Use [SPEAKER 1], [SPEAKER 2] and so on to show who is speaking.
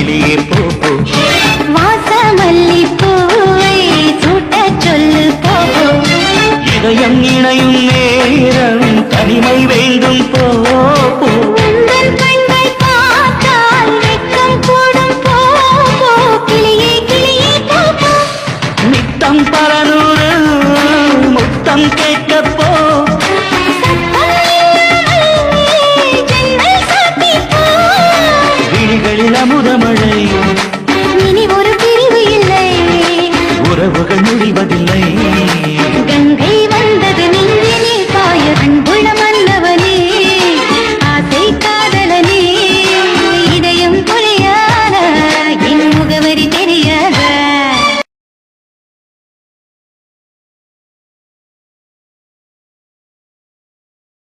[SPEAKER 1] கிளியே போ போ.
[SPEAKER 2] வாசமல்லி பூவை சூட்ட சொல்லு போ.
[SPEAKER 1] இதயம் இணையும் நேரம்